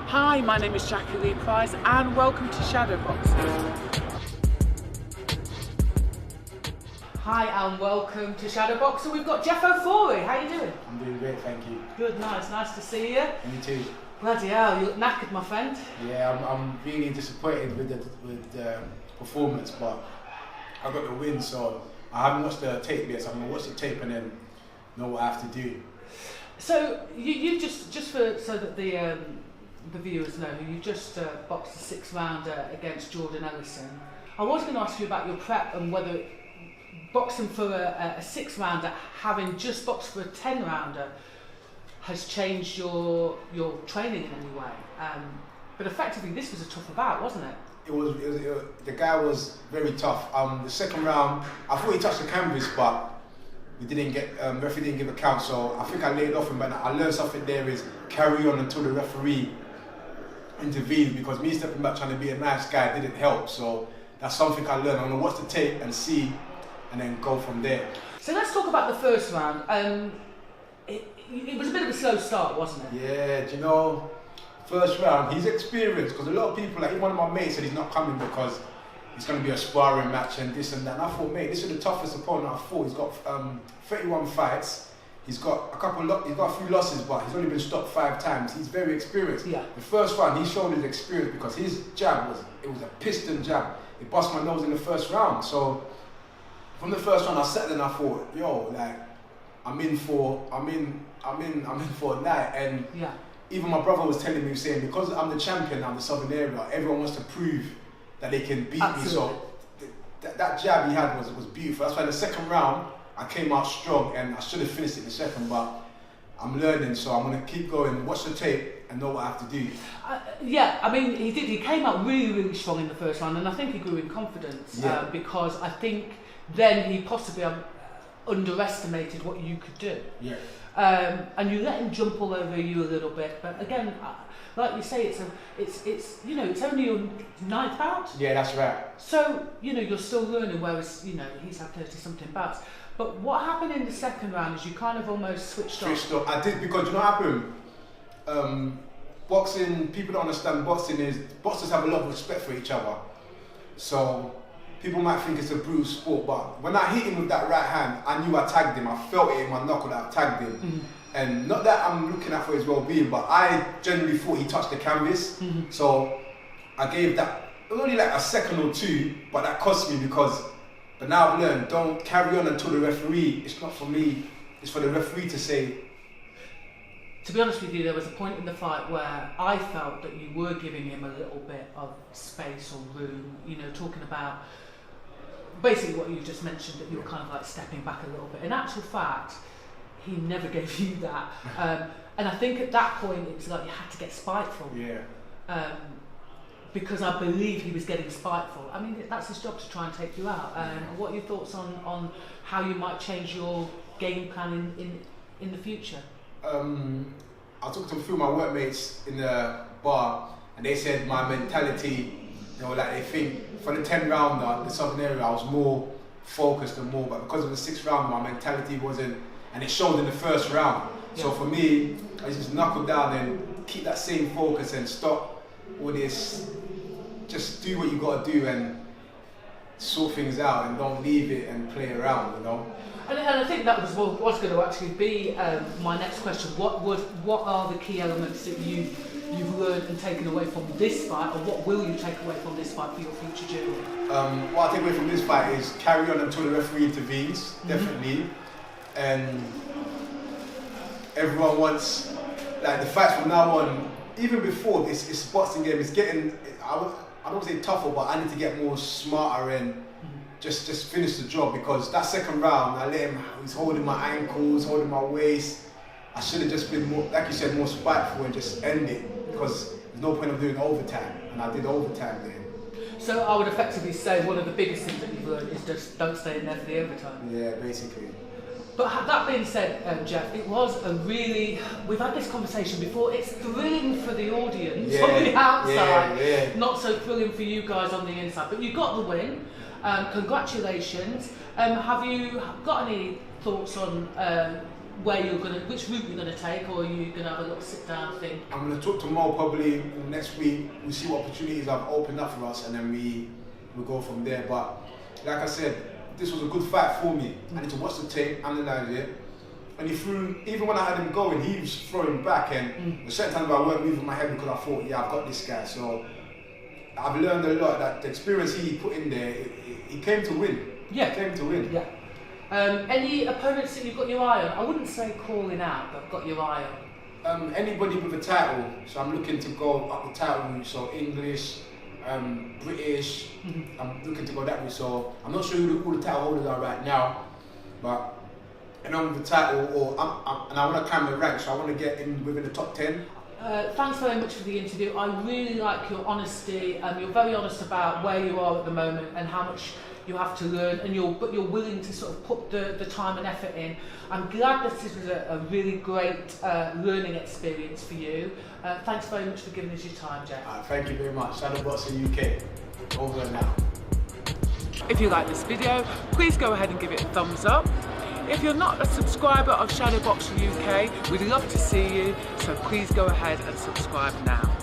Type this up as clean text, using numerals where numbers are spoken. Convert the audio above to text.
Hi, my name is Jackie Lee Price and welcome to Shadowboxruk. Hi and welcome to Shadowboxruk. We've got JEFF OFORI. How are you doing? I'm doing great, thank you. Good, nice to see you. You too. Bloody hell, you look knackered, my friend. Yeah, I'm really disappointed with the performance, but I got the win, so I haven't watched the tape yet, so I'm gonna watch the tape and then know what I have to do. So you just for so that the viewers know, you just boxed a 6-rounder against Jordan Ellison. I was going to ask you about your prep and whether boxing for a 6-rounder, having just boxed for a 10-rounder, has changed your training in any way. But effectively, this was a tougher bout, wasn't it? It was the guy was very tough. The second round, I thought he touched the canvas, but we didn't get referee didn't give a count. So I think I laid off him, but I learned something there is carry on until the referee intervened, because me stepping back trying to be a nice guy didn't help. So that's something I learned. I'm gonna watch the tape and see, and then go from there. So let's talk about the first round. It was a bit of a slow start, wasn't it? Yeah, do you know, first round, he's experienced, because a lot of people, like one of my mates said he's not coming because it's going to be a sparring match and this and that. And I thought, mate, this is the toughest opponent I fought. He's got 31 fights. He's got he's got a few losses, but he's only been stopped 5 times. He's very experienced. Yeah. The first round, he showed his experience because his jab was a piston jab. It bust my nose in the first round. So from the first round, I sat there and I thought, yo, like I'm in for a night. And yeah. Even my brother was telling me, saying, because I'm the champion now in the southern area, everyone wants to prove that they can beat me. So that jab he had was beautiful. That's why in the second round, I came out strong, and I should have finished it in the second, but I'm learning, so I'm going to keep going, watch the tape and know what I have to do. Yeah, I mean, he came out really strong in the first round, and I think he grew in confidence, yeah. Because I think then he possibly underestimated what you could do. Yeah. And you let him jump all over you a little bit, but again, like you say, it's you know, it's only your 9th bout. Yeah, that's right. So you know, you're still learning, whereas you know he's had 30-something bouts. But what happened in the second round is you kind of almost switched off. I did, because you know what happened? Boxing, people don't understand boxers have a lot of respect for each other. So people might think it's a brutal sport, but when I hit him with that right hand, I knew I tagged him. I felt it in my knuckle that I tagged him. Mm-hmm. And not that I'm looking out for his well-being, but I genuinely thought he touched the canvas. Mm-hmm. So I gave that, it was only like a second or two, but that cost me but now I've learned, don't carry on until the referee, it's not for me, it's for the referee to say. To be honest with you, there was a point in the fight where I felt that you were giving him a little bit of space or room, you know, talking about basically what you just mentioned, that you were kind of like stepping back a little bit. In actual fact, he never gave you that. And I think at that point, it was like you had to get spiteful. Yeah. Because I believe he was getting spiteful. I mean, that's his job to try and take you out. What are your thoughts on how you might change your game plan in the future? I talked to a few of my workmates in the bar, and they said my mentality, you know, like they think for the 10-rounder, the southern area, I was more focused and more, but because of the 6th round, my mentality wasn't, and it showed in the first round. Yeah. So for me, I just knuckle down and keep that same focus and stop all this, just do what you got to do and sort things out and don't leave it and play around, you know. And I think that was going to actually be my next question. What are the key elements that you've learned and taken away from this fight, or what will you take away from this fight for your future journey? What I take away from this fight is carry on until the referee intervenes, definitely. And everyone wants, like, the fights from now on, even before this, it's a boxing game, it's getting, I don't say tougher, but I need to get more smarter and just finish the job, because that second round, I let him, he's holding my ankles, holding my waist. I should have just been more, like you said, more spiteful and just end it, because there's no point of doing overtime, and I did overtime then. So I would effectively say one of the biggest things that you've learned is just don't stay in there for the overtime. Yeah, basically. But that being said, Jeff, it was a really, we've had this conversation before, it's thrilling for the audience on the outside, not so thrilling for you guys on the inside, but you got the win. Congratulations. Have you got any thoughts on which route you're gonna take, or are you gonna have a little sit down thing? I'm gonna talk to Mo probably in the next week. We'll see what opportunities I've opened up for us, and then we'll go from there. But like I said, this was a good fight for me. I need to watch the tape, analyze it. And he threw, even when I had him going, he was throwing back, and a certain times I weren't moving my head because I thought, yeah, I've got this guy. So I've learned a lot. That the experience he put in there, he came to win. Yeah. He came to win. Yeah. Any opponents that you've got your eye on? I wouldn't say calling out, but got your eye on. Anybody with a title. So I'm looking to go up the title route. So English, British. I'm looking to go that way. So I'm not sure who all the title holders are right now, but and I'm with the title, and I want to climb the ranks. So I want to get in within the top 10. Thanks very much for the interview. I really like your honesty. You're very honest about where you are at the moment and how much you have to learn, and but you're willing to sort of put the time and effort in. I'm glad that this was a really great learning experience for you. Thanks very much for giving us your time, Jeff. Thank you very much. Shadowboxruk UK. Over and out. If you like this video, please go ahead and give it a thumbs up. If you're not a subscriber of Shadowboxruk UK, we'd love to see you, so please go ahead and subscribe now.